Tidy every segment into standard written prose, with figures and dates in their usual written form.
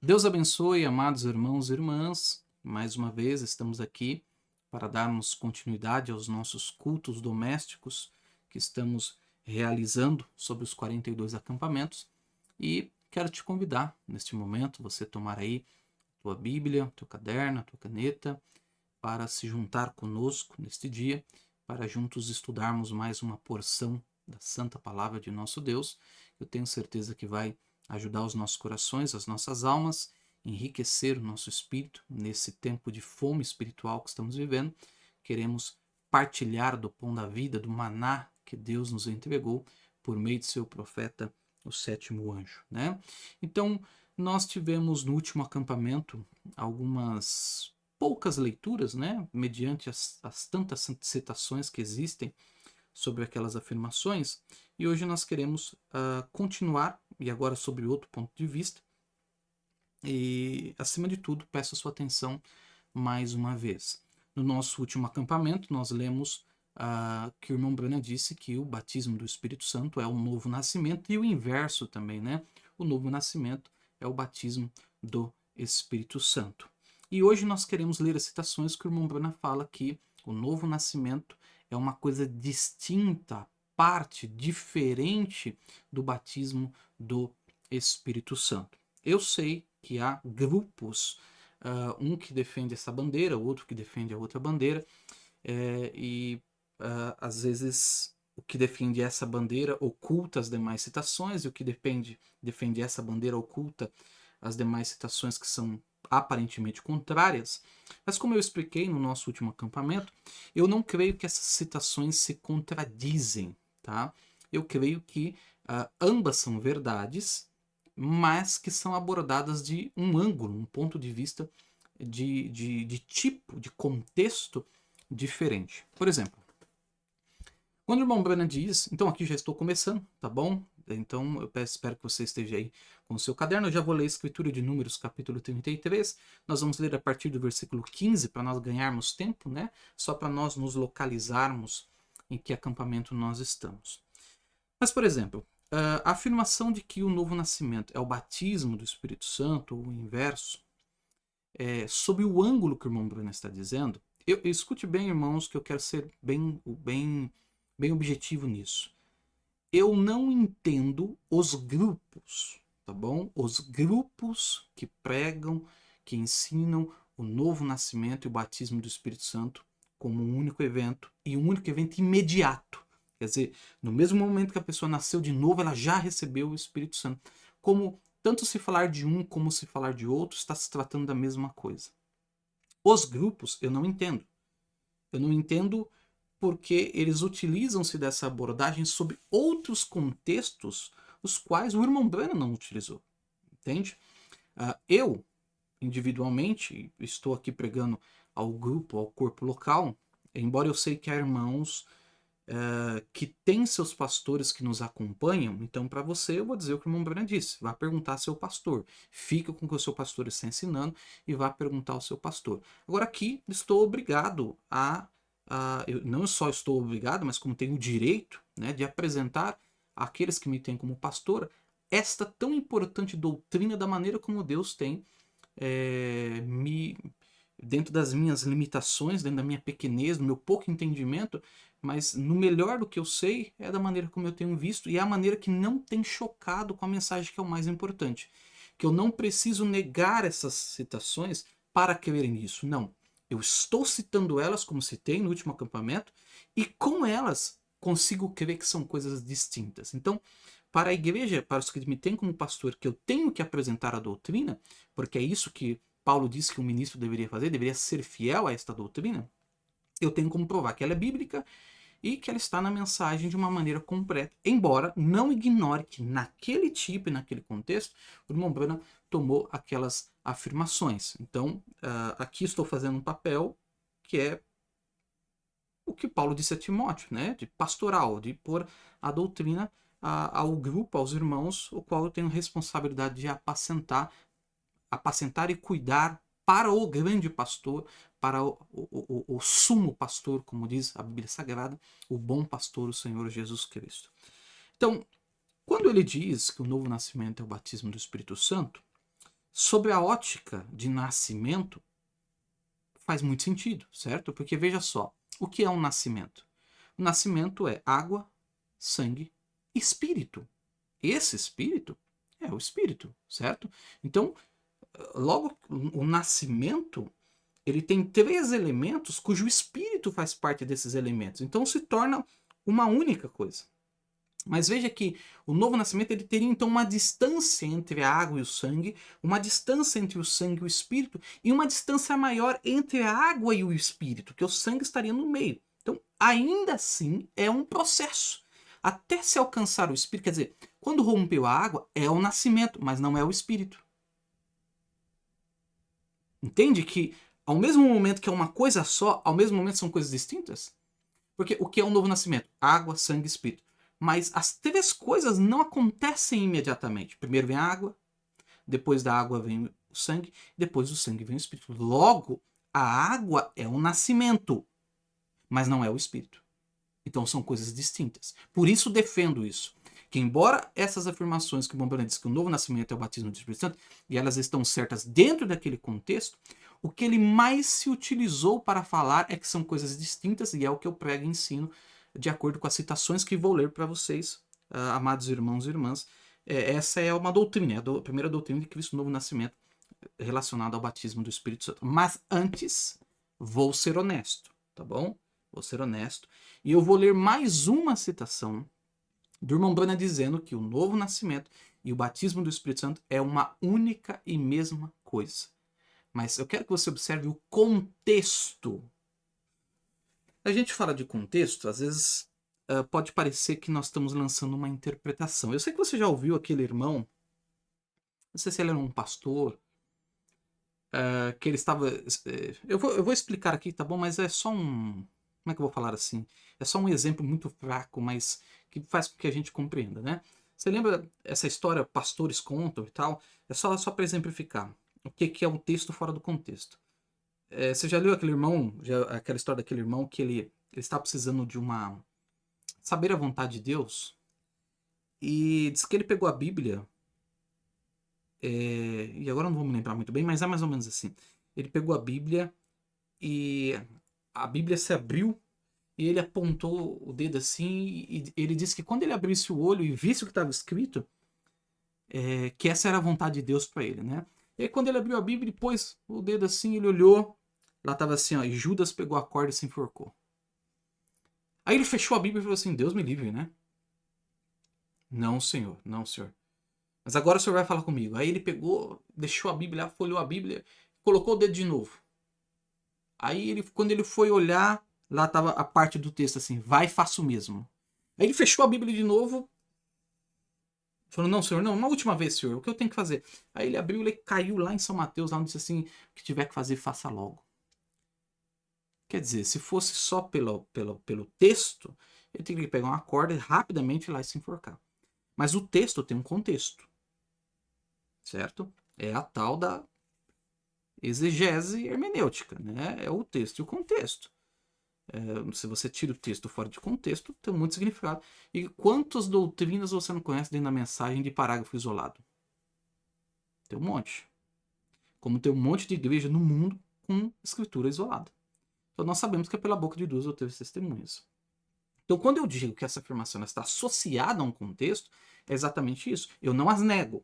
Deus abençoe, amados irmãos e irmãs. Mais uma vez estamos aqui para darmos continuidade aos nossos cultos domésticos que estamos realizando sobre os 42 acampamentos. E quero te convidar, neste momento, você tomar aí tua Bíblia, teu caderno, tua caneta, para se juntar conosco neste dia, para juntos estudarmos mais uma porção da Santa Palavra de nosso Deus. Eu tenho certeza que vai ajudar os nossos corações, as nossas almas, enriquecer o nosso espírito nesse tempo de fome espiritual que estamos vivendo. Queremos partilhar do pão da vida, do maná que Deus nos entregou por meio de seu profeta, o sétimo anjo, né? Então, nós tivemos no último acampamento algumas poucas leituras, né, mediante as tantas citações que existem sobre aquelas afirmações, e hoje nós queremos continuar, e agora sobre outro ponto de vista, e acima de tudo peço a sua atenção mais uma vez. No nosso último acampamento nós lemos que o irmão Branham disse que o batismo do Espírito Santo é o novo nascimento, e o inverso também, né? O novo nascimento é o batismo do Espírito Santo. E hoje nós queremos ler as citações que o irmão Branham fala que o novo nascimento é uma coisa distinta, parte, diferente do batismo do Espírito Santo. Eu sei que há grupos, um que defende essa bandeira, outro que defende a outra bandeira, e às vezes o que defende essa bandeira oculta as demais citações, e o que defende essa bandeira oculta as demais citações que são aparentemente contrárias. Mas como eu expliquei no nosso último acampamento, eu não creio que essas citações se contradizem, tá? Eu creio que ambas são verdades, mas que são abordadas de um ângulo, um ponto de vista de tipo, de contexto diferente. Por exemplo, quando o irmão Branham diz, então aqui já estou começando, tá bom? Então eu espero que você esteja aí com o seu caderno. Eu já vou ler a Escritura de Números, capítulo 33. Nós vamos ler a partir do versículo 15 para nós ganharmos tempo, né? Só para nós nos localizarmos em que acampamento nós estamos. Mas, por exemplo, a afirmação de que o novo nascimento é o batismo do Espírito Santo, ou o inverso, sob o ângulo que o irmão Bruno está dizendo, escute bem, irmãos, que eu quero ser bem objetivo nisso. Eu não entendo os grupos, tá bom? Os grupos que pregam, que ensinam o novo nascimento e o batismo do Espírito Santo como um único evento, e um único evento imediato. Quer dizer, no mesmo momento que a pessoa nasceu de novo, ela já recebeu o Espírito Santo. Como tanto se falar de um como se falar de outro, está se tratando da mesma coisa. Os grupos eu não entendo. Eu não entendo porque eles utilizam-se dessa abordagem sobre outros contextos os quais o irmão Branham não utilizou. Entende? Eu, individualmente, estou aqui pregando ao grupo, ao corpo local, embora eu sei que há irmãos que têm seus pastores que nos acompanham. Então, para você, eu vou dizer o que o irmão Branham disse. Vá perguntar ao seu pastor. Fica com o que o seu pastor está ensinando e vá perguntar ao seu pastor. Agora, aqui, estou obrigado eu não só estou obrigado, mas como tenho o direito, né, de apresentar àqueles que me têm como pastor esta tão importante doutrina da maneira como Deus tem me dentro das minhas limitações, dentro da minha pequenez, do meu pouco entendimento, mas no melhor do que eu sei é da maneira como eu tenho visto, e é a maneira que não tem chocado com a mensagem que é o mais importante. Que eu não preciso negar essas citações para crer nisso, não. Eu estou citando elas como citei no último acampamento, e com elas consigo crer que são coisas distintas. Então, para a igreja, para os que me têm como pastor, que eu tenho que apresentar a doutrina, porque é isso que Paulo disse que um ministro deveria fazer, deveria ser fiel a esta doutrina, eu tenho como provar que ela é bíblica e que ela está na mensagem de uma maneira completa, embora não ignore que naquele tipo e naquele contexto, o irmão Branham tomou aquelas afirmações. Então, aqui estou fazendo um papel que é o que Paulo disse a Timóteo, né, de pastoral, de pôr a doutrina ao grupo, aos irmãos, o qual eu tenho responsabilidade de apacentar e cuidar para o grande pastor, para o sumo pastor, como diz a Bíblia Sagrada, o bom pastor, o Senhor Jesus Cristo. Então, quando ele diz que o novo nascimento é o batismo do Espírito Santo, Sobre a ótica de nascimento, faz muito sentido, certo? Porque veja só, o que é um nascimento? O nascimento é água, sangue, espírito. Esse espírito é o espírito, certo? Então, logo, o nascimento, ele tem três elementos cujo espírito faz parte desses elementos. Então, se torna uma única coisa. Mas veja que o novo nascimento ele teria então uma distância entre a água e o sangue, uma distância entre o sangue e o espírito, e uma distância maior entre a água e o espírito, que o sangue estaria no meio. Então, ainda assim, é um processo. Até se alcançar o espírito, quer dizer, quando rompeu a água, é o nascimento, mas não é o espírito. Entende que, ao mesmo momento que é uma coisa só, ao mesmo momento são coisas distintas? Porque o que é um novo nascimento? Água, sangue e espírito. Mas as três coisas não acontecem imediatamente. Primeiro vem a água, depois da água vem o sangue, depois do sangue vem o espírito. Logo, a água é o nascimento, mas não é o espírito. Então são coisas distintas. Por isso defendo isso. Que embora essas afirmações que o Bombrana diz que o novo nascimento é o batismo do Espírito Santo, e elas estão certas dentro daquele contexto, o que ele mais se utilizou para falar é que são coisas distintas, e é o que eu prego e ensino de acordo com as citações que vou ler para vocês, amados irmãos e irmãs. Essa é uma doutrina, é a primeira doutrina de Cristo, o novo nascimento relacionado ao batismo do Espírito Santo. Mas antes, vou ser honesto, tá bom? Vou ser honesto. E eu vou ler mais uma citação do irmão Branham dizendo que o novo nascimento e o batismo do Espírito Santo é uma única e mesma coisa. Mas eu quero que você observe o contexto. A gente fala de contexto, às vezes pode parecer que nós estamos lançando uma interpretação. Eu sei que você já ouviu aquele irmão, não sei se ele era um pastor, que ele estava... eu vou explicar aqui, tá bom? Mas é só um... Como é que eu vou falar assim? É só um exemplo muito fraco, mas que faz com que a gente compreenda, né? Você lembra essa história, pastores contam e tal? É só para exemplificar o que é um texto fora do contexto. Você já leu aquele irmão, aquela história daquele irmão que ele estava precisando de saber a vontade de Deus? E diz que ele pegou a Bíblia, e agora eu não vou me lembrar muito bem, mas é mais ou menos assim. Ele pegou a Bíblia e a Bíblia se abriu e ele apontou o dedo assim e ele disse que quando ele abrisse o olho e visse o que estava escrito, que essa era a vontade de Deus para ele, né? E aí, quando ele abriu a Bíblia e pôs o dedo assim, ele olhou, lá estava assim, ó, e Judas pegou a corda e se enforcou. Aí ele fechou a Bíblia e falou assim, Deus me livre, né? Não, senhor, não, senhor. Mas agora o senhor vai falar comigo. Aí ele pegou, deixou a Bíblia, folheou a Bíblia, colocou o dedo de novo. Aí quando ele foi olhar, lá estava a parte do texto assim, vai, faço o mesmo. Aí ele fechou a Bíblia de novo, falou, não, senhor, não, uma última vez, senhor, o que eu tenho que fazer? Aí ele abriu, ele caiu lá em São Mateus, lá onde disse assim, o que tiver que fazer, faça logo. Quer dizer, se fosse só pelo texto, ele teria que pegar uma corda e rapidamente ir lá e se enforcar. Mas o texto tem um contexto, certo? É a tal da exegese hermenêutica, né? É o texto e o contexto. Se você tira o texto fora de contexto, tem muito significado. E quantas doutrinas você não conhece dentro da mensagem de parágrafo isolado? Tem um monte. Como tem um monte de igreja no mundo com escritura isolada. Então nós sabemos que é pela boca de duas ou três testemunhas. Então quando eu digo que essa afirmação está associada a um contexto, é exatamente isso. Eu não as nego.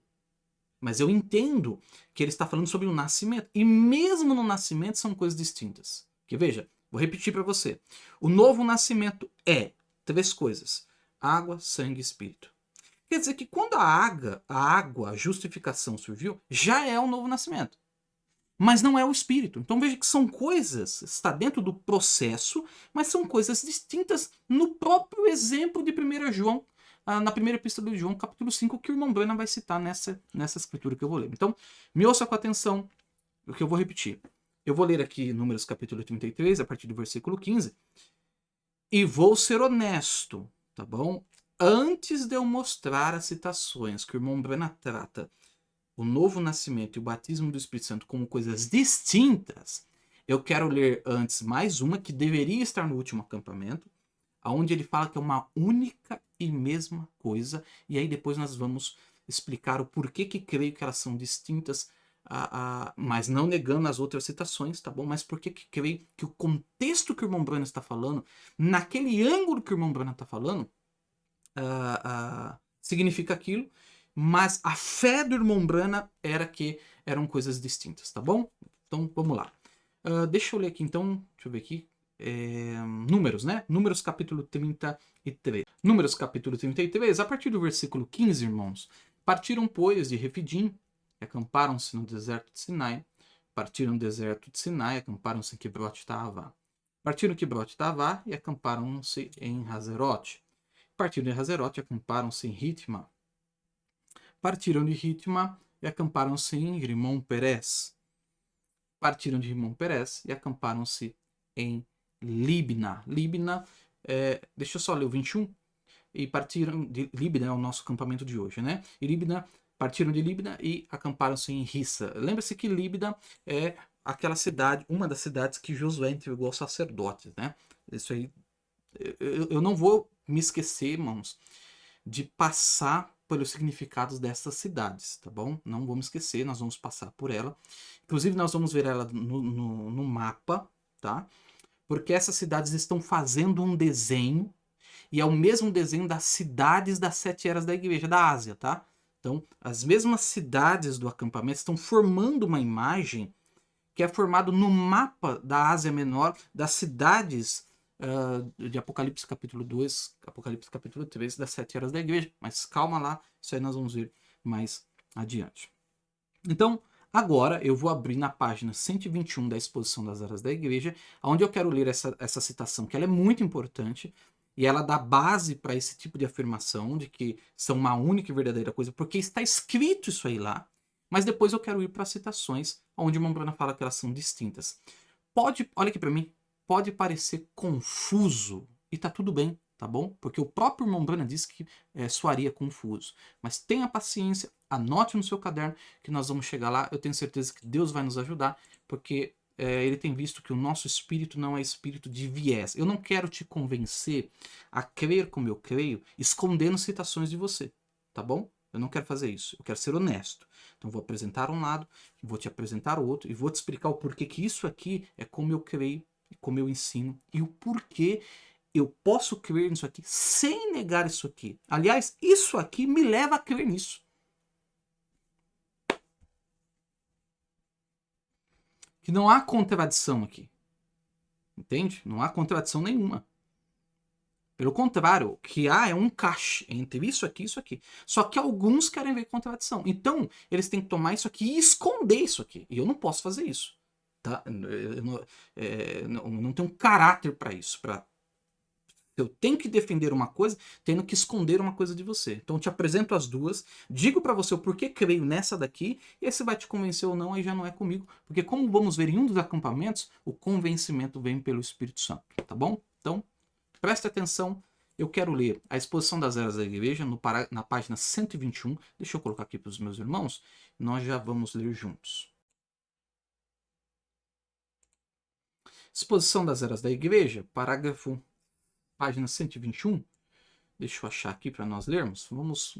Mas eu entendo que ele está falando sobre o nascimento. E mesmo no nascimento são coisas distintas. Que veja, vou repetir para você. O novo nascimento é três coisas: água, sangue e espírito. Quer dizer que quando a justificação surgiu, já é um novo nascimento. Mas não é o espírito. Então veja que são coisas, está dentro do processo, mas são coisas distintas no próprio exemplo de 1 João, na primeira epístola de João, capítulo 5, que o irmão Branham vai citar nessa escritura que eu vou ler. Então, me ouça com atenção o que eu vou repetir. Eu vou ler aqui Números capítulo 33, a partir do versículo 15, e vou ser honesto, tá bom? Antes de eu mostrar as citações que o irmão Branham trata o novo nascimento e o batismo do Espírito Santo como coisas distintas, eu quero ler antes mais uma que deveria estar no último acampamento, onde ele fala que é uma única e mesma coisa, e aí depois nós vamos explicar o porquê que creio que elas são distintas mas não negando as outras citações, tá bom? Mas por que creio que o contexto que o irmão Branham está falando, naquele ângulo que o irmão Branham está falando, significa aquilo, mas a fé do irmão Branham era que eram coisas distintas, tá bom? Então, vamos lá. Deixa eu ler aqui, então, deixa eu ver aqui. Números, né? Números capítulo 33. Números capítulo 33, a partir do versículo 15, irmãos. Partiram, pois, de Refidim, e acamparam-se no deserto de Sinai. Partiram no deserto de Sinai, acamparam-se em Quibrote Taavá. Partiram em Quibrote Taavá e acamparam-se em Hazerote. Partiram de Hazerote e acamparam-se em Ritma. Partiram de Ritma e acamparam-se em Rimon Perez. Partiram de Rimon Perez e acamparam-se em Libna. Libna, deixa eu só ler o 21. E partiram de Libna, é o nosso acampamento de hoje, né? E Libna, partiram de Libna e acamparam-se em Rissa. Lembre-se que Libna é aquela cidade, uma das cidades que Josué entregou aos sacerdotes, né? Isso aí, eu não vou me esquecer, irmãos, de passar pelos significados dessas cidades, tá bom? Não vamos esquecer, nós vamos passar por ela. Inclusive, nós vamos ver ela no mapa, tá? Porque essas cidades estão fazendo um desenho, e é o mesmo desenho das cidades das 7 eras da igreja da Ásia, tá? Então, as mesmas cidades do acampamento estão formando uma imagem que é formado no mapa da Ásia Menor, das cidades de Apocalipse capítulo 2, Apocalipse capítulo 3, das 7 eras da igreja. Mas calma lá, isso aí nós vamos ver mais adiante. Então, agora eu vou abrir na página 121 da exposição das eras da igreja, onde eu quero ler essa citação, que ela é muito importante, e ela dá base para esse tipo de afirmação, de que são uma única e verdadeira coisa, porque está escrito isso aí lá, mas depois eu quero ir para citações, onde o Mombrana fala que elas são distintas. Olha aqui para mim, pode parecer confuso, e tá tudo bem, tá bom? Porque o próprio Mombrana disse que soaria confuso. Mas tenha paciência, anote no seu caderno que nós vamos chegar lá. Eu tenho certeza que Deus vai nos ajudar, porque ele tem visto que o nosso espírito não é espírito de viés. Eu não quero te convencer a crer como eu creio, escondendo citações de você, tá bom? Eu não quero fazer isso. Eu quero ser honesto. Então, vou apresentar um lado, vou te apresentar o outro, e vou te explicar o porquê que isso aqui é como eu creio, como eu ensino, e o porquê eu posso crer nisso aqui sem negar isso aqui. Aliás, isso aqui me leva a crer nisso. Que não há contradição aqui. Entende? Não há contradição nenhuma. Pelo contrário, o que há é um encaixe entre isso aqui e isso aqui. Só que alguns querem ver contradição. Então, eles têm que tomar isso aqui e esconder isso aqui. E eu não posso fazer isso. Tá? Eu não tenho caráter para isso. Eu tenho que defender uma coisa, tendo que esconder uma coisa de você. Então eu te apresento as duas, digo para você o porquê creio nessa daqui, e aí você vai te convencer ou não, aí já não é comigo. Porque como vamos ver em um dos acampamentos, o convencimento vem pelo Espírito Santo, tá bom? Então, preste atenção, eu quero ler a exposição das eras da igreja na página 121. Deixa eu colocar aqui para os meus irmãos, nós já vamos ler juntos. Exposição das eras da igreja, parágrafo página 121, deixa eu achar aqui para nós lermos. Vamos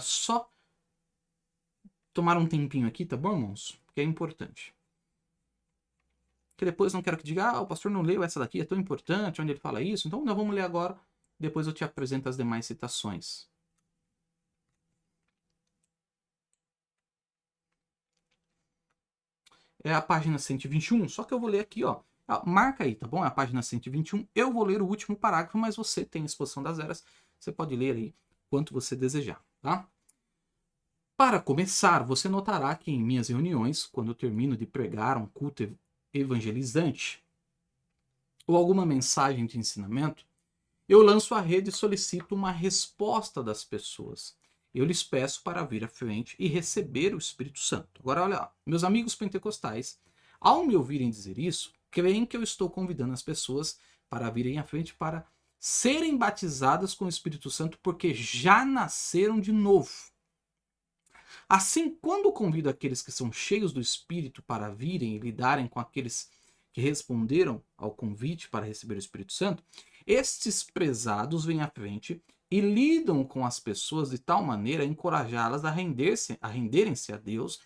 só tomar um tempinho aqui, tá bom, irmãos? Porque é importante. Porque depois não quero que diga, o pastor não leu essa daqui, é tão importante, onde ele fala isso. Então, nós vamos ler agora, depois eu te apresento as demais citações. É a página 121, só que eu vou ler aqui, ó. Marca aí, tá bom? É a página 121. Eu vou ler o último parágrafo, mas você tem a exposição das eras. Você pode ler aí quanto você desejar, tá? Para começar, você notará que em minhas reuniões, quando eu termino de pregar um culto evangelizante ou alguma mensagem de ensinamento, eu lanço à rede e solicito uma resposta das pessoas. Eu lhes peço para vir à frente e receber o Espírito Santo. Agora, olha, meus amigos pentecostais, ao me ouvirem dizer isso, creem que eu estou convidando as pessoas para virem à frente para serem batizadas com o Espírito Santo porque já nasceram de novo. Assim, quando convido aqueles que são cheios do Espírito para virem e lidarem com aqueles que responderam ao convite para receber o Espírito Santo, estes prezados vêm à frente e lidam com as pessoas de tal maneira a encorajá-las a renderem-se a Deus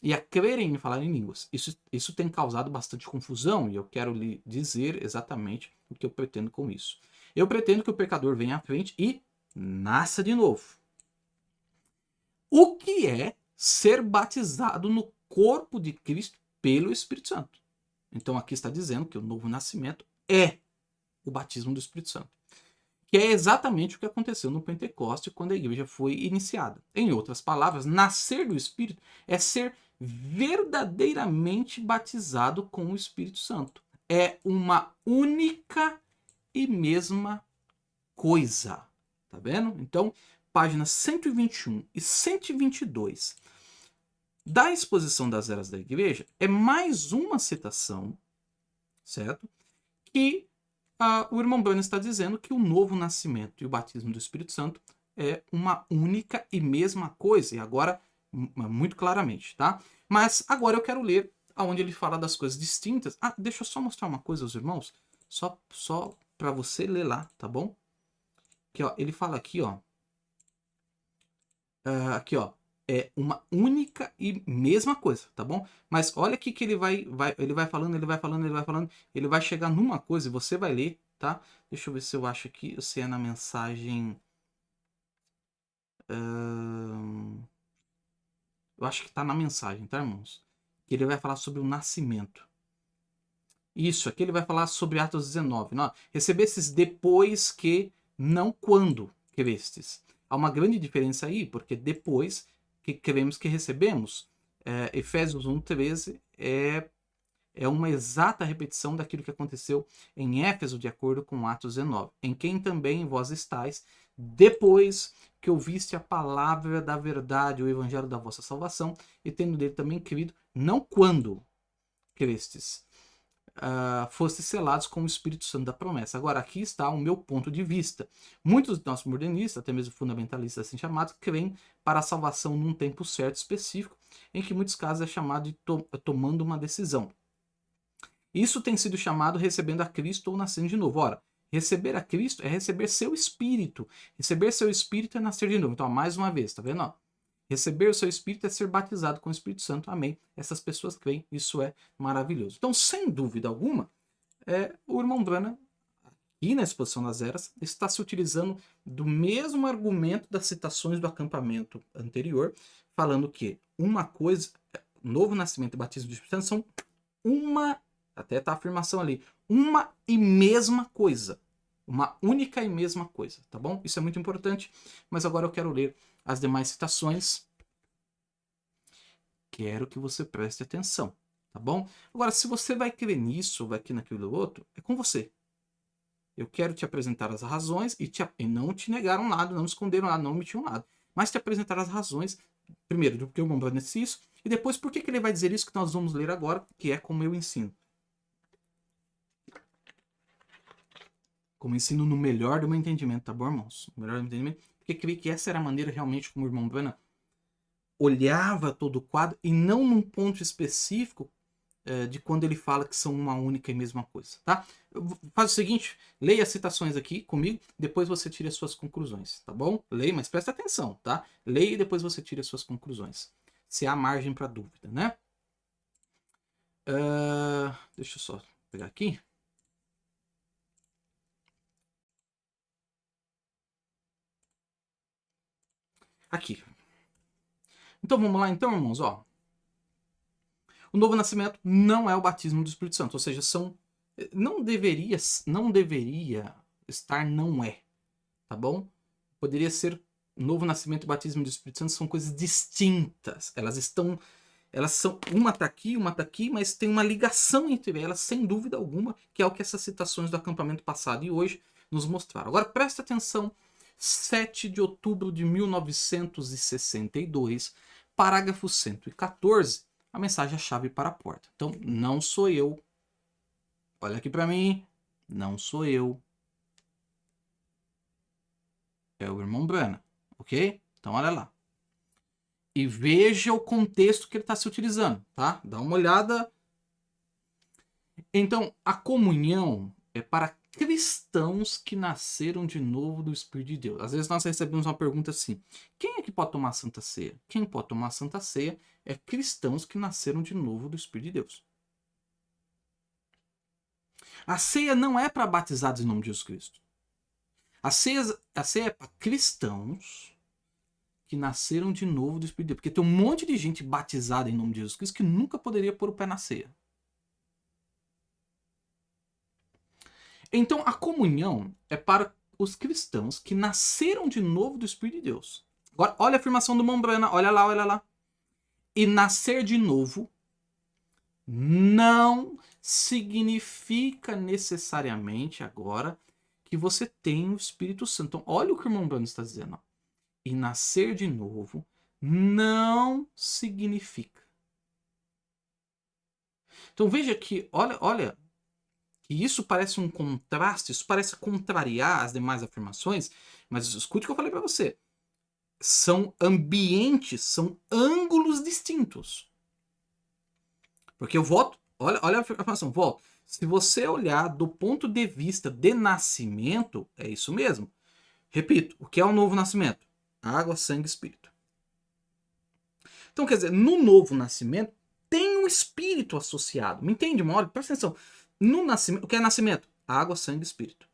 e a crerem em falar em línguas. Isso tem causado bastante confusão e eu quero lhe dizer exatamente o que eu pretendo com isso. Eu pretendo que o pecador venha à frente e nasça de novo. O que é ser batizado no corpo de Cristo pelo Espírito Santo? Então aqui está dizendo que o novo nascimento é o batismo do Espírito Santo, que é exatamente o que aconteceu no Pentecoste quando a igreja foi iniciada. Em outras palavras, nascer do Espírito é ser verdadeiramente batizado com o Espírito Santo. É uma única e mesma coisa. Tá vendo? Então, páginas 121 e 122 da exposição das eras da igreja é mais uma citação, certo? Que o irmão Branham está dizendo que o novo nascimento e o batismo do Espírito Santo é uma única e mesma coisa, e agora muito claramente, tá? Mas agora eu quero ler aonde ele fala das coisas distintas. Deixa eu só mostrar uma coisa aos irmãos, só para você ler lá, tá bom? Que, ó, ele fala aqui, ó, aqui, ó, é uma única e mesma coisa, tá bom? Mas olha aqui que ele vai falando, ele vai chegar numa coisa e você vai ler, tá? Deixa eu ver se eu acho aqui, se é na mensagem... eu acho que tá na mensagem, tá, irmãos? Que ele vai falar sobre o nascimento. Isso, aqui ele vai falar sobre Atos 19. Não, recebestes depois que, não quando crestes. Há uma grande diferença aí, porque depois que cremos que recebemos. Efésios 1:13 é uma exata repetição daquilo que aconteceu em Éfeso, de acordo com Atos 19. Em quem também vós estáis, depois que ouviste a palavra da verdade, o evangelho da vossa salvação, e tendo dele também crido, não quando crestes, fossem selados com o Espírito Santo da promessa. Agora, aqui está o meu ponto de vista. Muitos de nossos modernistas, até mesmo fundamentalistas assim chamados, creem para a salvação num tempo certo específico, em que em muitos casos é chamado de tomando uma decisão. Isso tem sido chamado recebendo a Cristo ou nascendo de novo. Ora, receber a Cristo é receber seu Espírito. Receber seu Espírito é nascer de novo. Então, mais uma vez, tá vendo? Ó, receber o seu Espírito é ser batizado com o Espírito Santo. Amém. Essas pessoas creem, isso é maravilhoso. Então, sem dúvida alguma, o irmão Branham, aqui na exposição das eras, está se utilizando do mesmo argumento das citações do acampamento anterior, falando que uma coisa, novo nascimento e batismo do Espírito Santo são uma, até tá a afirmação ali, uma e mesma coisa. Uma única e mesma coisa, tá bom? Isso é muito importante, mas agora eu quero ler as demais citações. Quero que você preste atenção, tá bom? Agora, se você vai crer nisso, vai crer naquilo outro, é com você. Eu quero te apresentar as razões e não te negaram nada, não esconderam nada, não omitiram nada. Mas te apresentar as razões, primeiro, do que o Bombando disse isso, e depois por que ele vai dizer isso que nós vamos ler agora, que é como eu ensino. Como ensino no melhor do meu entendimento, tá bom, irmãos? No melhor do meu entendimento. Porque creio que essa era a maneira realmente como o irmão Branham olhava todo o quadro e não num ponto específico de quando ele fala que são uma única e mesma coisa, tá? Faz o seguinte, leia as citações aqui comigo, depois você tira as suas conclusões, tá bom? Leia, mas presta atenção, tá? Leia e depois você tira as suas conclusões. Se há margem para dúvida, né? Deixa eu só pegar aqui. Aqui. Então vamos lá então, irmãos, ó. O novo nascimento não é o batismo do Espírito Santo, ou seja, não deveria estar não é, tá bom? Poderia ser novo nascimento e batismo do Espírito Santo, são coisas distintas. Elas são, uma tá aqui, mas tem uma ligação entre elas, sem dúvida alguma, que é o que essas citações do acampamento passado e hoje nos mostraram. Agora presta atenção, 7 de outubro de 1962, parágrafo 114, a mensagem é a chave para a porta. Então, não sou eu. Olha aqui para mim. Não sou eu. É o irmão Branham, ok? Então, olha lá. E veja o contexto que ele está se utilizando, tá? Dá uma olhada. Então, a comunhão é para cristãos que nasceram de novo do Espírito de Deus. Às vezes nós recebemos uma pergunta assim: quem é que pode tomar a Santa Ceia? Quem pode tomar a Santa Ceia é cristãos que nasceram de novo do Espírito de Deus. A ceia não é para batizados em nome de Jesus Cristo. A ceia é para cristãos que nasceram de novo do Espírito de Deus. Porque tem um monte de gente batizada em nome de Jesus Cristo que nunca poderia pôr o pé na ceia. Então, a comunhão é para os cristãos que nasceram de novo do Espírito de Deus. Agora, olha a afirmação do Mombrana, olha lá, olha lá. E nascer de novo não significa necessariamente agora que você tem o Espírito Santo. Então, olha o que o irmão Brano está dizendo. Ó. E nascer de novo não significa. Então, veja que, olha, que isso parece um contraste, isso parece contrariar as demais afirmações, mas escute o que eu falei para você. São ambientes, são ângulos distintos. Porque eu volto, olha a afirmação, volto. Se você olhar do ponto de vista de nascimento, é isso mesmo. Repito, o que é o novo nascimento? Água, sangue, espírito. Então, quer dizer, no novo nascimento tem um espírito associado. Me entende, Mauro? Presta atenção. No nascimento, o que é nascimento? Água, sangue, espírito.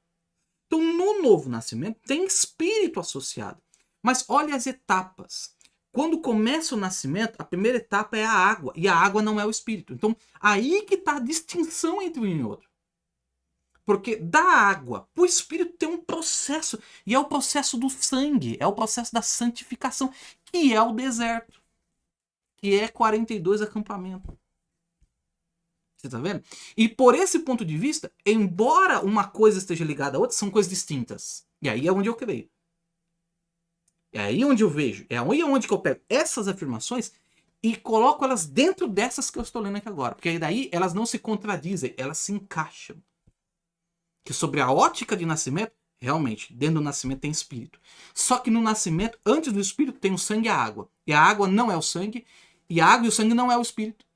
Então, no novo nascimento tem espírito associado. Mas olha as etapas. Quando começa o nascimento, a primeira etapa é a água. E a água não é o espírito. Então, aí que está a distinção entre um e outro. Porque da água para o espírito tem um processo. E é o processo do sangue. É o processo da santificação. Que é o deserto. Que é 42 acampamentos. Você tá vendo? E por esse ponto de vista, embora uma coisa esteja ligada à outra, são coisas distintas. E aí é onde eu creio. É aí onde eu vejo. É aí onde que eu pego essas afirmações e coloco elas dentro dessas que eu estou lendo aqui agora. Porque aí daí elas não se contradizem, elas se encaixam. Que sobre a ótica de nascimento, realmente, dentro do nascimento tem espírito. Só que no nascimento, antes do espírito, tem o sangue e a água. E a água não é o sangue, e a água e o sangue não é o espírito.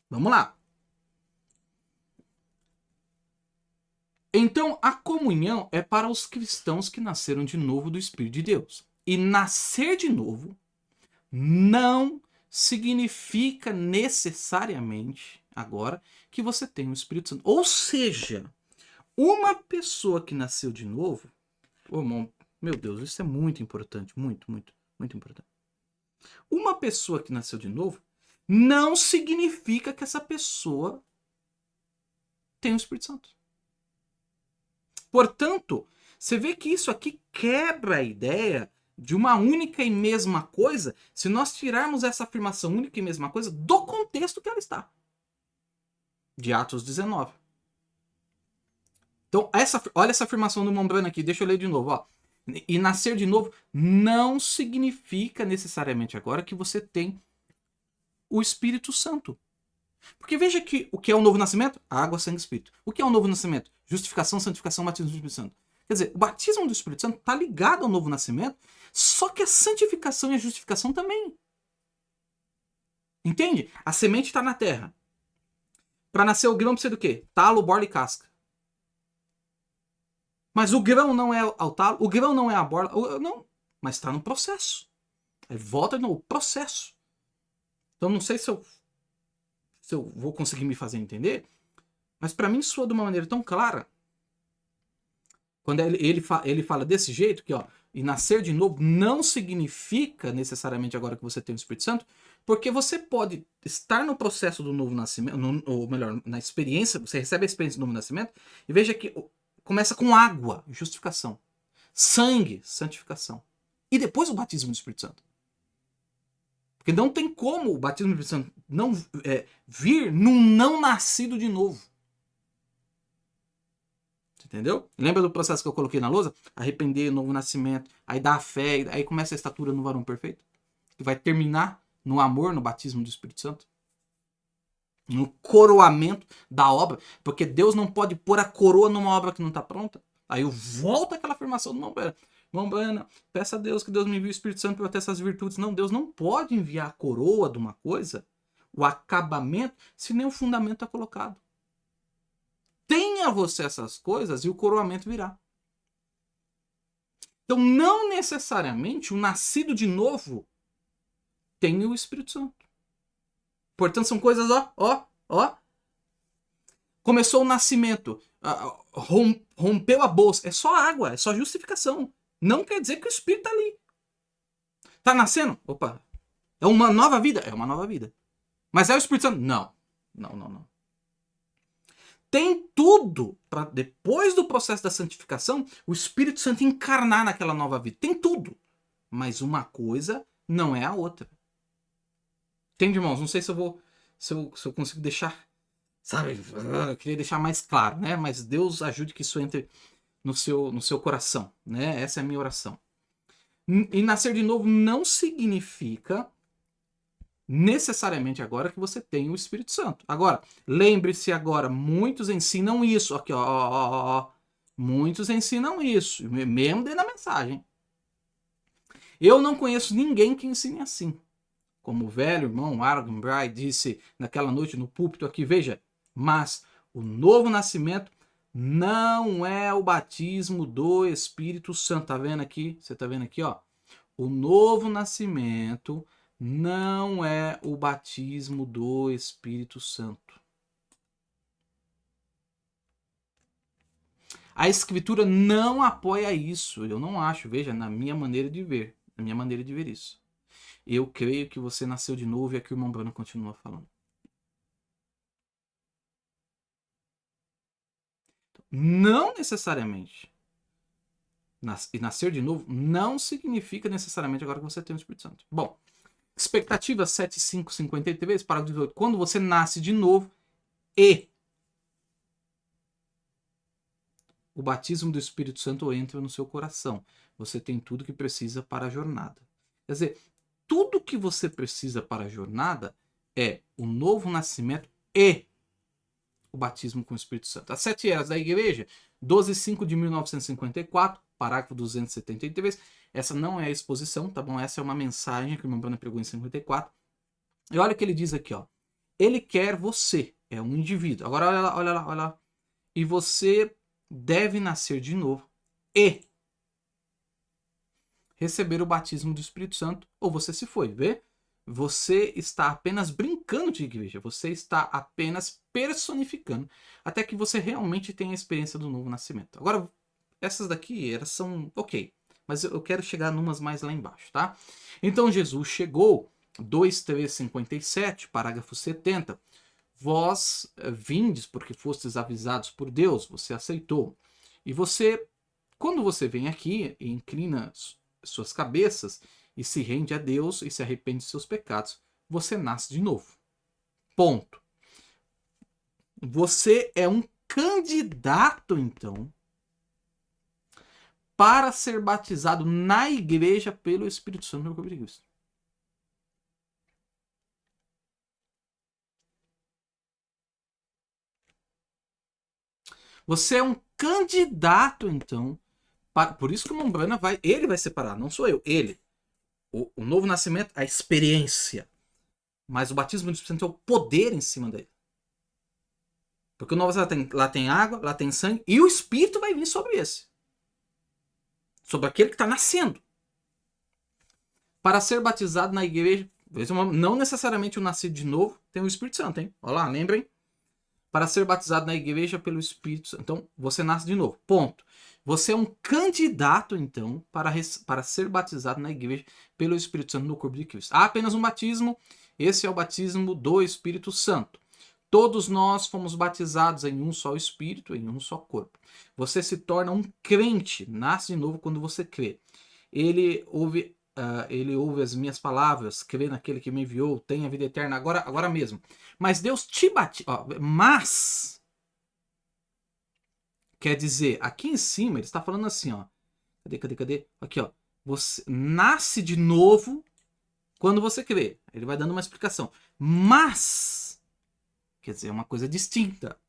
Vamos lá. Então, a comunhão é para os cristãos que nasceram de novo do Espírito de Deus. E nascer de novo não significa necessariamente, agora, que você tem o Espírito Santo. Ou seja, uma pessoa que nasceu de novo... Oh, irmão, meu Deus, isso é muito importante. Muito, muito, muito importante. Uma pessoa que nasceu de novo não significa que essa pessoa tem o Espírito Santo. Portanto, você vê que isso aqui quebra a ideia de uma única e mesma coisa se nós tirarmos essa afirmação única e mesma coisa do contexto que ela está. De Atos 19. Então, olha essa afirmação do Mombrana aqui, deixa eu ler de novo. Ó. E nascer de novo não significa necessariamente agora que você tem o Espírito Santo. Porque veja que o que é o novo nascimento? Água, sangue e espírito. O que é o novo nascimento? Justificação, santificação, batismo do Espírito Santo. Quer dizer, o batismo do Espírito Santo está ligado ao novo nascimento, só que a santificação e a justificação também. Entende? A semente está na terra. Para nascer o grão precisa do quê? Talo, borla e casca. Mas o grão não é ao talo, o grão não é a borla, não. Mas está no processo. Aí volta no processo. Então não sei se eu vou conseguir me fazer entender, mas para mim soa de uma maneira tão clara. Quando ele fala desse jeito, que ó, e nascer de novo não significa necessariamente agora que você tem o Espírito Santo, porque você pode estar no processo do novo nascimento, ou melhor, na experiência, você recebe a experiência do novo nascimento, e veja que começa com água, justificação, sangue, santificação, e depois o batismo do Espírito Santo. Porque não tem como o batismo do Espírito Santo não vir num não nascido de novo. Entendeu? Lembra do processo que eu coloquei na lousa? Arrepender, novo nascimento, aí dá a fé, aí começa a estatura no varão perfeito. Que vai terminar no amor, no batismo do Espírito Santo. No coroamento da obra. Porque Deus não pode pôr a coroa numa obra que não está pronta. Aí eu volto àquela afirmação do Mombrana, peça a Deus que Deus me envie o Espírito Santo para eu ter essas virtudes. Não, Deus não pode enviar a coroa de uma coisa o acabamento se nem o fundamento está colocado. Tenha você essas coisas e o coroamento virá. Então, não necessariamente o nascido de novo tem o Espírito Santo. Portanto, são coisas, ó. Começou o nascimento, rompeu a bolsa. É só água, é só justificação. Não quer dizer que o Espírito está ali. Tá nascendo? Opa. É uma nova vida? É uma nova vida. Mas é o Espírito Santo? Não. Tem tudo para, depois do processo da santificação, o Espírito Santo encarnar naquela nova vida. Tem tudo. Mas uma coisa não é a outra. Entende, irmãos? Não sei se eu consigo deixar, sabe? Eu queria deixar mais claro, né? Mas Deus ajude que isso entre no seu coração, né? Essa é a minha oração. E nascer de novo não significa necessariamente agora que você tem o Espírito Santo. Agora, lembre-se agora, muitos ensinam isso. Aqui, ó. Muitos ensinam isso, mesmo dentro da mensagem. Eu não conheço ninguém que ensine assim. Como o velho irmão Argon Bray disse naquela noite no púlpito aqui, veja, mas o novo nascimento não é o batismo do Espírito Santo. Tá vendo aqui? Você tá vendo aqui, ó? O novo nascimento não é o batismo do Espírito Santo. A Escritura não apoia isso. Eu não acho, veja, na minha maneira de ver. Na minha maneira de ver isso. Eu creio que você nasceu de novo e aqui o irmão Bruno continua falando. Não necessariamente. E nascer de novo não significa necessariamente agora que você tem o Espírito Santo. Bom, expectativa 7.5.53, parágrafo 18. Quando você nasce de novo e o batismo do Espírito Santo entra no seu coração, você tem tudo que precisa para a jornada. Quer dizer, tudo que você precisa para a jornada é o novo nascimento e o batismo com o Espírito Santo. As 7 eras da igreja, 12.5 de 1954, parágrafo 273. Essa não é a exposição, tá bom? Essa é uma mensagem que o irmão Bruno pregou em 54. E olha o que ele diz aqui, ó. Ele quer você, é um indivíduo. Agora olha lá. E você deve nascer de novo e receber o batismo do Espírito Santo, ou você se foi, vê? Você está apenas brincando de igreja, você está apenas personificando, até que você realmente tenha a experiência do novo nascimento. Agora, essas daqui, elas são ok, mas eu quero chegar numas mais lá embaixo, tá? Então Jesus chegou, 2:357, parágrafo 70, vós vindes porque fostes avisados por Deus, você aceitou. E você, quando você vem aqui e inclina suas cabeças e se rende a Deus e se arrepende de seus pecados, você nasce de novo. Ponto. Você é um candidato, então, para ser batizado na igreja pelo Espírito Santo no corpo de Cristo. Você é um candidato, então, por isso que o Mombrana ele vai separar, não sou eu, ele. O novo nascimento, a experiência. Mas o batismo do Espírito Santo é o poder em cima dele. Porque o novo lá tem água, lá tem sangue, e o Espírito vai vir sobre esse. Sobre aquele que está nascendo. Para ser batizado na igreja, não necessariamente o nascido de novo tem o Espírito Santo, hein? Olha lá, lembrem? Para ser batizado na igreja pelo Espírito Santo. Então, você nasce de novo. Ponto. Você é um candidato, então, para ser batizado na igreja pelo Espírito Santo no corpo de Cristo. Há apenas um batismo. Esse é o batismo do Espírito Santo. Todos nós fomos batizados em um só Espírito, em um só corpo. Você se torna um crente, nasce de novo quando você crê. Ele ouve as minhas palavras, crê naquele que me enviou, tem a vida eterna agora mesmo. Mas Deus te bate. Mas quer dizer, aqui em cima ele está falando assim, ó. Cadê? Aqui, ó. Você nasce de novo quando você crê. Ele vai dando uma explicação. Mas, quer dizer, é uma coisa distinta.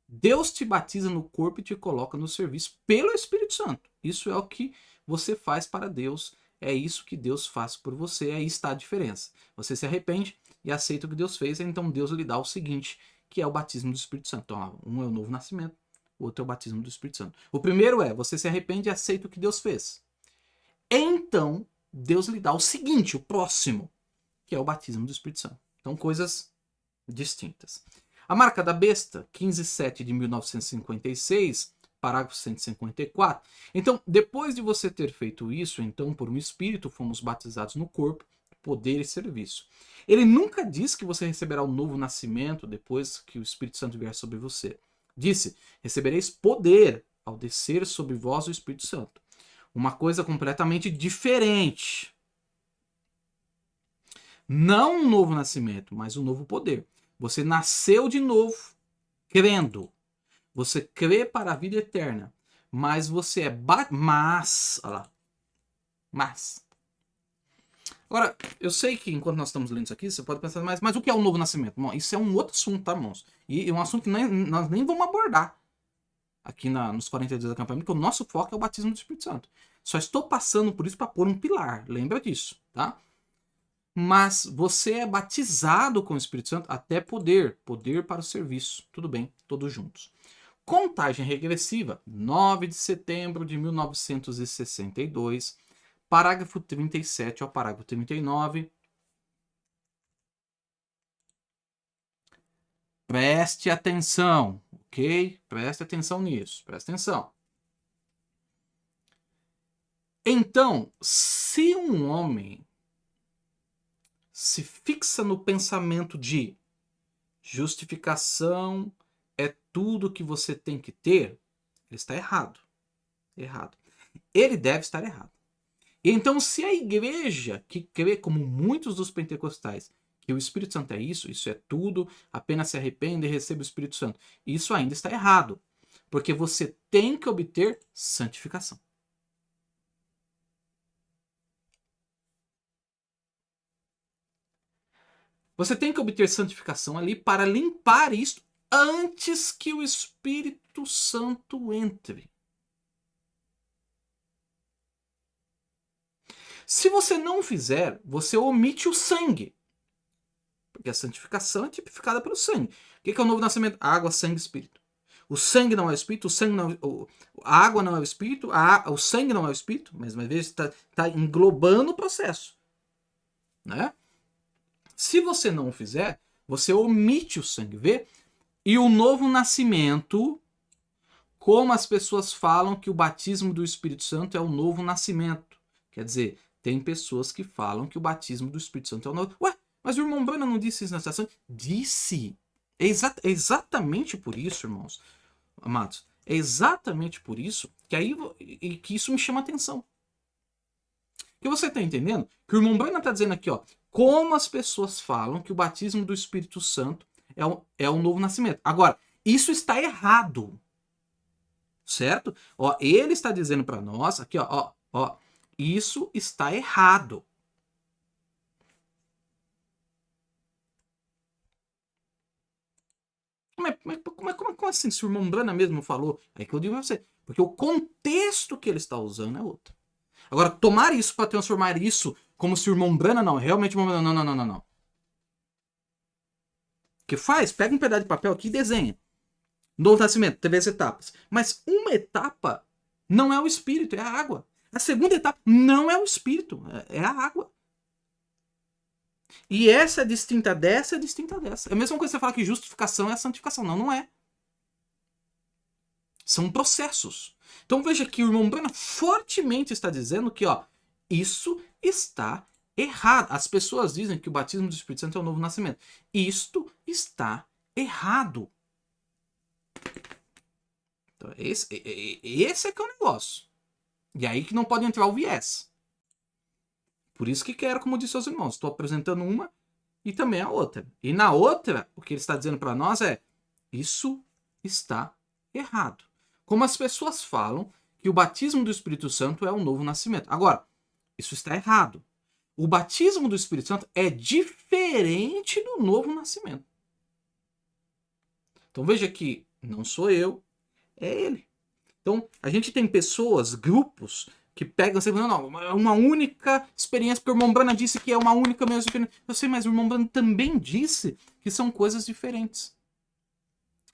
Deus te batiza no corpo e te coloca no serviço pelo Espírito Santo. Isso é o que você faz para Deus. É isso que Deus faz por você. Aí está a diferença. Você se arrepende, e aceita o que Deus fez, então Deus lhe dá o seguinte, que é o batismo do Espírito Santo. Então, ó, um é o novo nascimento, o outro é o batismo do Espírito Santo. O primeiro é, você se arrepende e aceita o que Deus fez. Então, Deus lhe dá o seguinte, o próximo, que é o batismo do Espírito Santo. Então, coisas distintas. A marca da besta, 15/7 de 1956, parágrafo 154. Então, depois de você ter feito isso, então, por um Espírito, fomos batizados no corpo, poder e serviço. Ele nunca diz que você receberá o novo nascimento depois que o Espírito Santo vier sobre você. Disse, recebereis poder ao descer sobre vós o Espírito Santo. Uma coisa completamente diferente. Não um novo nascimento, mas um novo poder. Você nasceu de novo, crendo. Você crê para a vida eterna. Mas você é... olha lá. Agora, eu sei que enquanto nós estamos lendo isso aqui, você pode pensar, mas o que é o novo nascimento? Bom, isso é um outro assunto, tá, irmãos? E um assunto que nós nem vamos abordar aqui nos 40 dias da campanha, porque o nosso foco é o batismo do Espírito Santo. Só estou passando por isso para pôr um pilar, lembra disso, tá? Mas você é batizado com o Espírito Santo até poder para o serviço. Tudo bem, todos juntos. Contagem regressiva, 9 de setembro de 1962, parágrafo 37 ao parágrafo 39. Preste atenção, ok? Preste atenção nisso, preste atenção. Então, se um homem se fixa no pensamento de justificação é tudo que você tem que ter, ele está errado. Errado. Ele deve estar errado. Então, se a igreja que crê, como muitos dos pentecostais, que o Espírito Santo é isso é tudo, apenas se arrependa e receba o Espírito Santo, isso ainda está errado. Porque você tem que obter santificação. Você tem que obter santificação ali para limpar isto antes que o Espírito Santo entre. Se você não fizer, você omite o sangue. Porque a santificação é tipificada pelo sangue. O que é o novo nascimento? Água, sangue e Espírito. O sangue não é o Espírito, a água não é o Espírito, o sangue não é o Espírito, mas uma vez está englobando o processo. Né? Se você não o fizer, você omite o sangue, vê? E o novo nascimento, como as pessoas falam que o batismo do Espírito Santo é o novo nascimento. Quer dizer, tem pessoas que falam que o batismo do Espírito Santo é o novo... Ué, mas o irmão Brana não disse isso na citação? Disse. É exatamente por isso, irmãos, amados, é exatamente por isso que isso me chama a atenção. Que você está entendendo? Que o irmão Brana está dizendo aqui, ó, como as pessoas falam que o batismo do Espírito Santo é o novo nascimento. Agora, isso está errado. Certo? Ó, ele está dizendo para nós, aqui, ó, isso está errado. Como assim? Se o irmão Brana mesmo falou, é que eu digo pra você. Porque o contexto que ele está usando é outro. Agora, tomar isso para transformar isso como se o irmão Brana não, realmente o irmão Brana, não. O que faz? Pega um pedaço de papel aqui e desenha. Novo Nascimento, teve as etapas. Mas uma etapa não é o Espírito, é a água. A segunda etapa não é o Espírito, é a água. E essa é distinta dessa, é distinta dessa. É a mesma coisa que você falar que justificação é a santificação. Não, não é. São processos. Então veja que o irmão Brana fortemente está dizendo que, ó, isso está errado. As pessoas dizem que o batismo do Espírito Santo é o novo nascimento. Isto está errado. Então, esse é que é o negócio. E aí que não pode entrar o viés. Por isso que quero, como disse aos irmãos, estou apresentando uma e também a outra. E na outra, o que ele está dizendo para nós é, isso está errado. Como as pessoas falam que o batismo do Espírito Santo é o novo nascimento. Agora, isso está errado. O batismo do Espírito Santo é diferente do novo nascimento. Então veja que não sou eu, é ele. Então a gente tem pessoas, grupos que pega você falando, não, é uma única experiência, porque o irmão Brana disse que é uma única mesma experiência. Eu sei, mas o irmão Brana também disse que são coisas diferentes.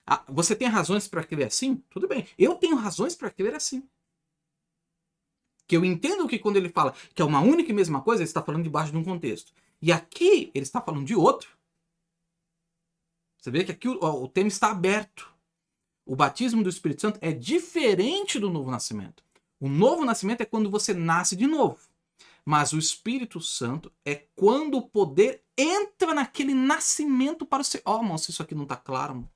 Ah, você tem razões para crer assim? Tudo bem. Eu tenho razões para crer assim. Que eu entendo que quando ele fala que é uma única e mesma coisa, ele está falando debaixo de um contexto. E aqui ele está falando de outro. Você vê que aqui o tema está aberto. O batismo do Espírito Santo é diferente do novo nascimento. O novo nascimento é quando você nasce de novo. Mas o Espírito Santo é quando o poder entra naquele nascimento para o ser. Ó, irmão, se isso aqui não está claro. Mano.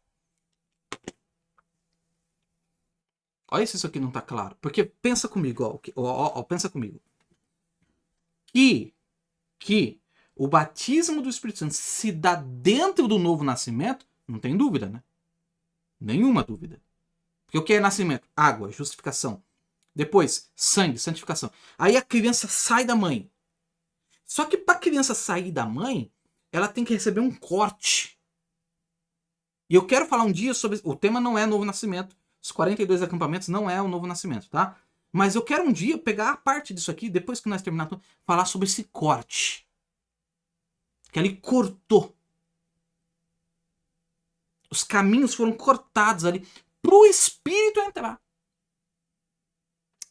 Olha se isso aqui não está claro. Porque pensa comigo, pensa comigo. Que o batismo do Espírito Santo se dá dentro do novo nascimento, não tem dúvida, né? Nenhuma dúvida. Porque o que é nascimento? Água, justificação. Depois, sangue, santificação. Aí a criança sai da mãe. Só que para a criança sair da mãe, ela tem que receber um corte. E eu quero falar um dia sobre... O tema não é novo nascimento. Os 42 acampamentos não é o novo nascimento, tá? Mas eu quero um dia pegar a parte disso aqui, depois que nós terminarmos, falar sobre esse corte. Que ele cortou. Os caminhos foram cortados ali pro Espírito entrar.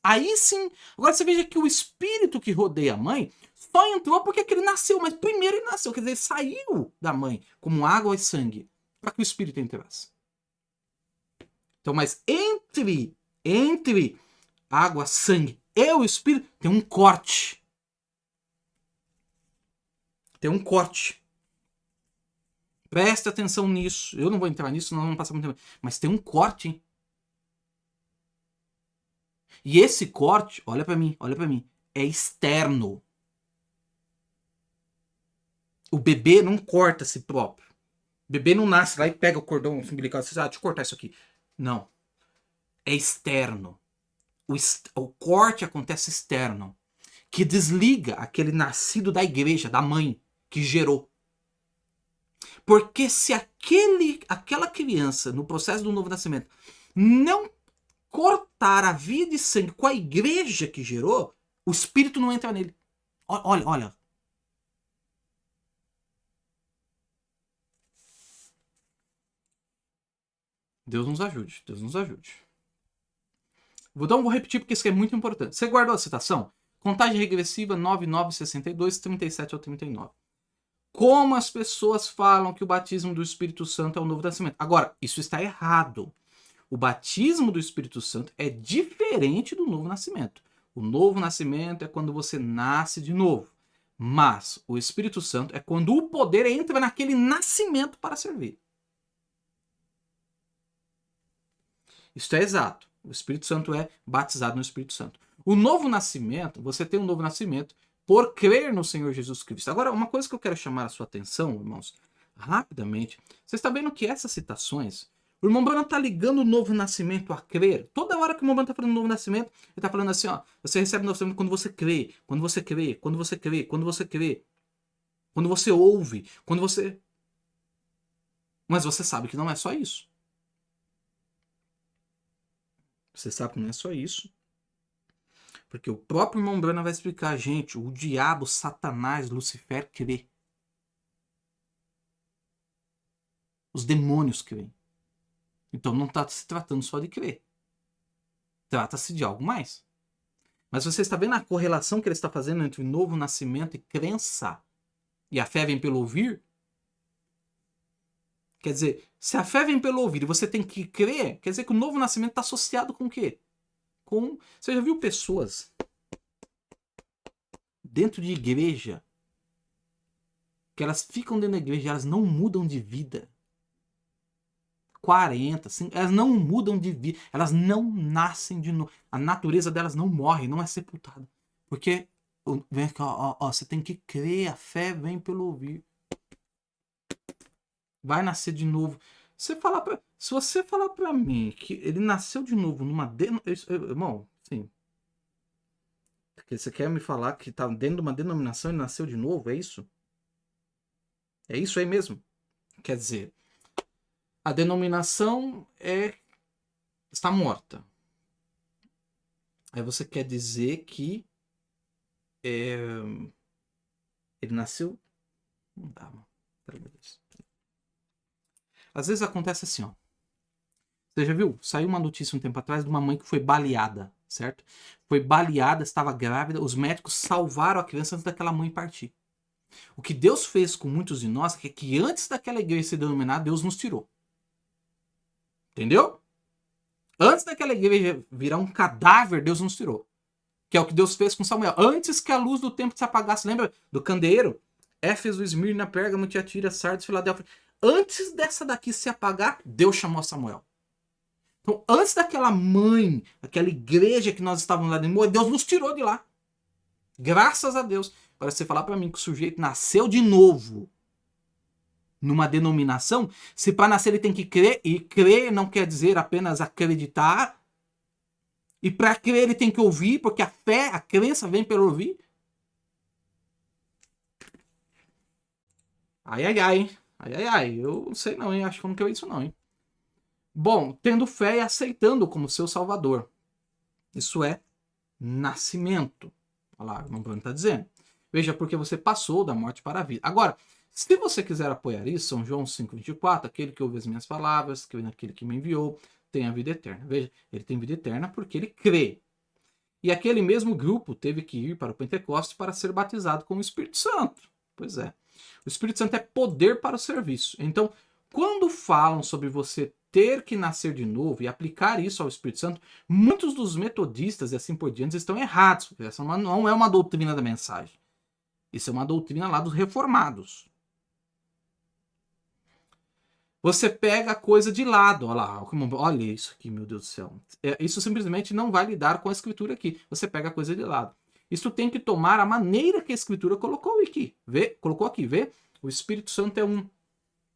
Aí sim, agora você veja que o Espírito que rodeia a mãe só entrou porque ele nasceu, mas primeiro ele nasceu, quer dizer, ele saiu da mãe como água e sangue para que o Espírito entrasse. Então, mas entre água, sangue e o Espírito tem um corte. Tem um corte. Presta atenção nisso. Eu não vou entrar nisso, não vamos passar muito tempo. Mas tem um corte, hein? E esse corte, olha para mim, é externo. O bebê não corta a si próprio. O bebê não nasce lá e pega o cordão umbilical e diz, deixa eu cortar isso aqui. Não. É externo. O corte acontece externo. Que desliga aquele nascido da igreja, da mãe, que gerou. Porque se aquela criança, no processo do novo nascimento, não cortar a via de sangue com a igreja que gerou, o Espírito não entra nele. Olha. Deus nos ajude. Deus nos ajude. Vou repetir porque isso é muito importante. Você guardou a citação? Contagem regressiva 9962, 37 ao 39. Como as pessoas falam que o batismo do Espírito Santo é o novo nascimento. Agora, isso está errado. O batismo do Espírito Santo é diferente do novo nascimento. O novo nascimento é quando você nasce de novo. Mas o Espírito Santo é quando o poder entra naquele nascimento para servir. Isso é exato. O Espírito Santo é batizado no Espírito Santo. O novo nascimento, você tem um novo nascimento por crer no Senhor Jesus Cristo. Agora, uma coisa que eu quero chamar a sua atenção, irmãos, rapidamente. Você está vendo que essas citações, o irmão Branham está ligando o novo nascimento a crer. Toda hora que o irmão Branham está falando novo nascimento, ele está falando assim, ó, você recebe o novo nascimento quando você crê, quando você crê, quando você crê, quando você crê, quando você ouve, quando você... Mas você sabe que não é só isso. Você sabe que não é só isso. Porque o próprio irmão Branham vai explicar, gente, o diabo, Satanás, Lucifer crê. Os demônios creem. Então não está se tratando só de crer. Trata-se de algo mais. Mas você está vendo a correlação que ele está fazendo entre o novo nascimento e crença? E a fé vem pelo ouvir? Quer dizer, se a fé vem pelo ouvir e você tem que crer, quer dizer que o novo nascimento está associado com o quê? Você já viu pessoas dentro de igreja que elas ficam dentro da igreja e elas não mudam de vida? 40, 50, elas não mudam de vida, elas não nascem de novo. A natureza delas não morre, não é sepultada. Porque vem cá, você tem que crer, a fé vem pelo ouvir. Vai nascer de novo. Se você falar para mim que ele nasceu de novo numa irmão, sim. Porque você quer me falar que tá dentro de uma denominação e nasceu de novo, é isso? É isso aí mesmo? Quer dizer, a denominação está morta. Aí você quer dizer que ele nasceu? Não dá, mano. Pelo amor de Deus. Às vezes acontece assim, ó. Você já viu? Saiu uma notícia um tempo atrás de uma mãe que foi baleada, certo? Foi baleada, estava grávida, os médicos salvaram a criança antes daquela mãe partir. O que Deus fez com muitos de nós é que antes daquela igreja ser denominada, Deus nos tirou. Entendeu? Antes daquela igreja virar um cadáver, Deus nos tirou. Que é o que Deus fez com Samuel. Antes que a luz do templo se apagasse, lembra do candeeiro? Éfeso, Esmirna, Pérgamo, Tiatira, Sardes, Filadélfia. Antes dessa daqui se apagar, Deus chamou Samuel. Então, antes daquela mãe, aquela igreja que nós estávamos lá dentro, Deus nos tirou de lá. Graças a Deus. Agora, você falar para mim que o sujeito nasceu de novo numa denominação, se para nascer ele tem que crer, e crer não quer dizer apenas acreditar, e para crer ele tem que ouvir, porque a fé, a crença vem pelo ouvir. Ai, ai, ai. Ai, ai, ai. Eu não sei não, hein? Acho que eu não quero isso não, hein? Bom, tendo fé e aceitando como seu salvador. Isso é nascimento. Olha lá, o irmão Bruno está dizendo. Veja, porque você passou da morte para a vida. Agora, se você quiser apoiar isso, São João 5,24, aquele que ouve as minhas palavras, aquele que me enviou, tem a vida eterna. Veja, ele tem vida eterna porque ele crê. E aquele mesmo grupo teve que ir para o Pentecostes para ser batizado com o Espírito Santo. Pois é. O Espírito Santo é poder para o serviço. Então, quando falam sobre você ter que nascer de novo e aplicar isso ao Espírito Santo, muitos dos metodistas e assim por diante estão errados. Essa não é uma doutrina da mensagem. Isso é uma doutrina lá dos reformados. Você pega a coisa de lado. Olha lá, olha isso aqui, meu Deus do céu. Isso simplesmente não vai lidar com a escritura aqui. Você pega a coisa de lado. Isso tem que tomar a maneira que a escritura colocou aqui. Colocou aqui, vê? O Espírito Santo é um.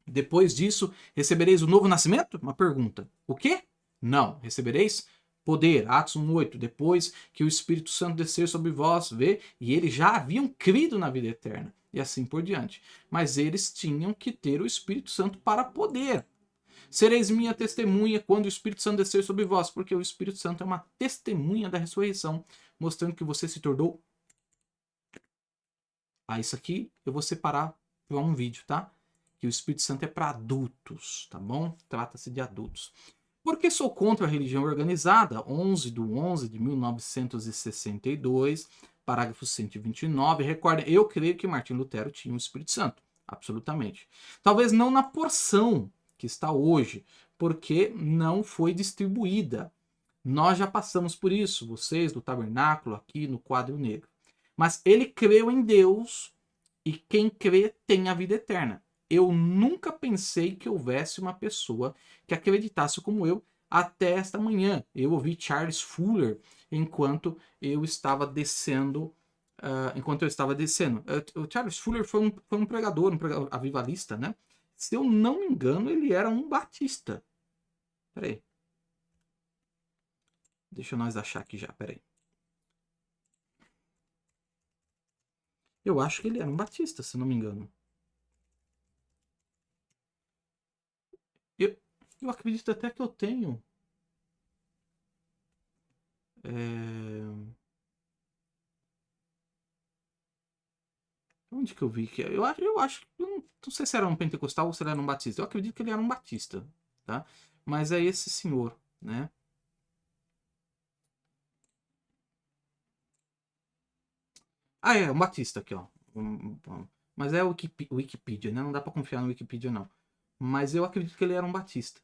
Depois disso, recebereis o novo nascimento? Uma pergunta. O quê? Não. Recebereis poder. Atos 1:8. Depois que o Espírito Santo descer sobre vós, vê? E eles já haviam crido na vida eterna. E assim por diante. Mas eles tinham que ter o Espírito Santo para poder. Sereis minha testemunha quando o Espírito Santo descer sobre vós, porque o Espírito Santo é uma testemunha da ressurreição, mostrando que você se tornou. Isso aqui eu vou separar para um vídeo, tá? Que o Espírito Santo é para adultos, tá bom? Trata-se de adultos. Por que sou contra a religião organizada? 11/11/1962, parágrafo 129. Recordem, eu creio que Martinho Lutero tinha o Espírito Santo, absolutamente. Talvez não na porção que está hoje, porque não foi distribuída. Nós já passamos por isso, vocês do tabernáculo aqui no quadro negro. Mas ele creu em Deus e quem crê tem a vida eterna. Eu nunca pensei que houvesse uma pessoa que acreditasse como eu até esta manhã. Eu ouvi Charles Fuller enquanto eu estava descendo. O Charles Fuller foi um pregador, avivalista, né? Se eu não me engano, ele era um batista. Peraí. Deixa nós achar aqui já, peraí. Eu acho que ele era um batista, se não me engano. Eu acredito até que eu tenho. Onde que eu vi que eu acho, não sei se era um pentecostal ou se ele era um batista. Eu acredito que ele era um batista, tá? Mas é esse senhor, né? É um batista aqui, ó. Mas é o Wikipedia, né? Não dá para confiar no Wikipedia, não. Mas eu acredito que ele era um batista.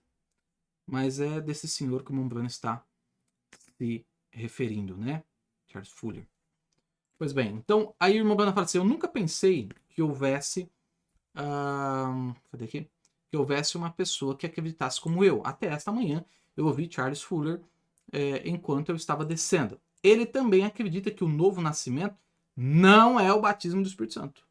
Mas é desse senhor que o Mombrano está se referindo, né? Charles Fuller. Pois bem, então aí o irmão Brana fala assim: eu nunca pensei que houvesse. Cadê aqui? Que houvesse uma pessoa que acreditasse como eu. Até esta manhã eu ouvi Charles Fuller enquanto eu estava descendo. Ele também acredita que o novo nascimento não é o batismo do Espírito Santo.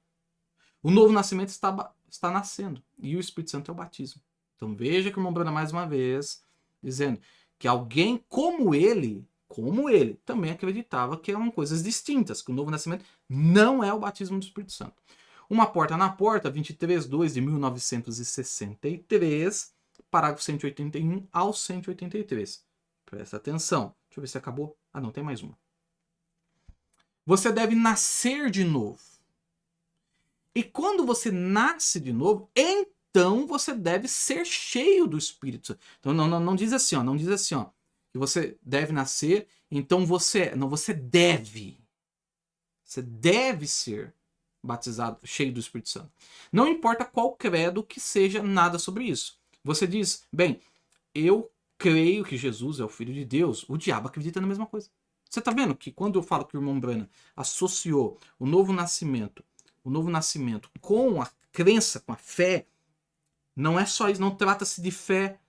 O novo nascimento está nascendo e o Espírito Santo é o batismo. Então veja que o irmão Brana mais uma vez dizendo que alguém como ele também acreditava que eram coisas distintas, que o novo nascimento não é o batismo do Espírito Santo. Uma Porta na Porta, 23/2 de 1963, parágrafo 181 ao 183. Presta atenção. Deixa eu ver se acabou. Ah, não, tem mais uma. Você deve nascer de novo. E quando você nasce de novo, então você deve ser cheio do Espírito Santo. Então não diz assim, ó, não diz assim, ó, que você deve nascer, então você deve. Você deve ser batizado, cheio do Espírito Santo. Não importa qual credo que seja, nada sobre isso. Você diz, bem, eu creio que Jesus é o Filho de Deus. O diabo acredita na mesma coisa. Você está vendo que quando eu falo que o irmão Branham associou o novo nascimento com a crença, com a fé, não é só isso, não trata-se de fé,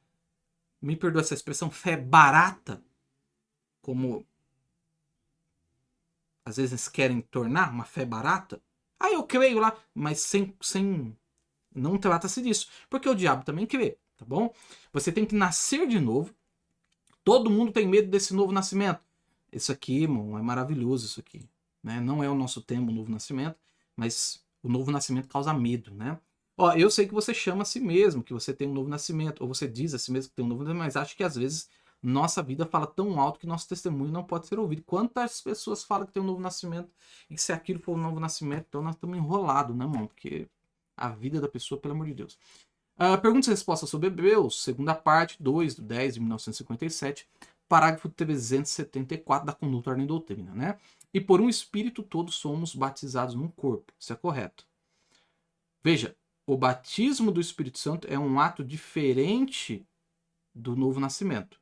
me perdoa essa expressão, fé barata, como às vezes querem tornar uma fé barata. Ah, eu creio lá, mas sem não trata-se disso, porque o diabo também crê, tá bom? Você tem que nascer de novo. Todo mundo tem medo desse novo nascimento. Isso aqui, irmão, é maravilhoso isso aqui, né? Não é o nosso tema, o novo nascimento, mas o novo nascimento causa medo, né? Ó, eu sei que você chama a si mesmo que você tem um novo nascimento, ou você diz a si mesmo que tem um novo nascimento, mas acho que às vezes nossa vida fala tão alto que nosso testemunho não pode ser ouvido. Quantas pessoas falam que tem um novo nascimento e que se aquilo for um novo nascimento, então nós estamos enrolados, né, irmão? Porque a vida da pessoa, pelo amor de Deus. Perguntas e respostas sobre Hebreus, segunda parte, 2 de 10 de 1957, parágrafo 374 da Conduta, Ordem e Doutrina, né? E por um Espírito todos somos batizados num corpo. Isso é correto. Veja, o batismo do Espírito Santo é um ato diferente do novo nascimento.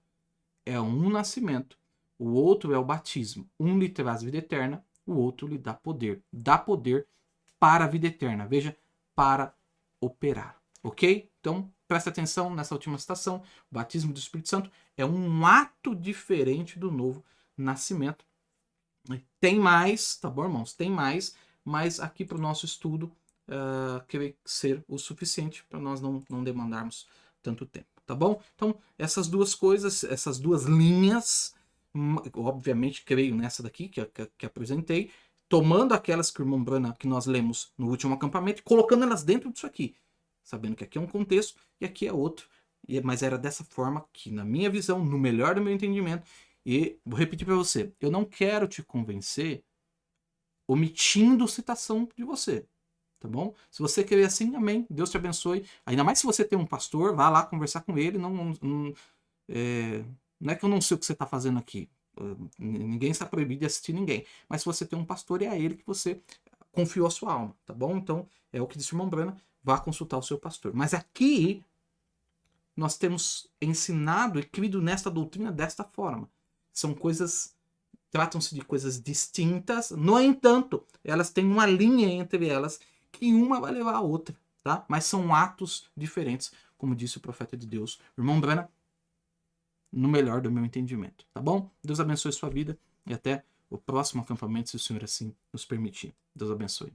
É um nascimento. O outro é o batismo. Um lhe traz vida eterna, o outro lhe dá poder. Dá poder para a vida eterna. Veja, para operar. Ok? Então, presta atenção nessa última citação. O batismo do Espírito Santo é um ato diferente do novo nascimento. Tem mais, tá bom, irmãos? Tem mais, mas aqui para o nosso estudo creio ser o suficiente para nós não demandarmos tanto tempo, tá bom? Então, essas duas coisas, essas duas linhas, obviamente creio nessa daqui que apresentei, tomando aquelas que o irmão Branham que nós lemos no último acampamento e colocando elas dentro disso aqui, sabendo que aqui é um contexto e aqui é outro, mas era dessa forma que, na minha visão, no melhor do meu entendimento, e vou repetir para você, eu não quero te convencer omitindo citação de você, tá bom? Se você querer assim, amém, Deus te abençoe. Ainda mais se você tem um pastor, vá lá conversar com ele, não é que eu não sei o que você está fazendo aqui, ninguém está proibido de assistir ninguém, mas se você tem um pastor, é a ele que você confiou a sua alma, tá bom? Então, é o que disse o irmão Branham, vá consultar o seu pastor. Mas aqui, nós temos ensinado e crido nesta doutrina desta forma. São coisas, tratam-se de coisas distintas, no entanto, elas têm uma linha entre elas, que uma vai levar a outra, tá? Mas são atos diferentes, como disse o profeta de Deus, o irmão Branham, no melhor do meu entendimento, tá bom? Deus abençoe sua vida e até o próximo acampamento, se o Senhor assim nos permitir. Deus abençoe.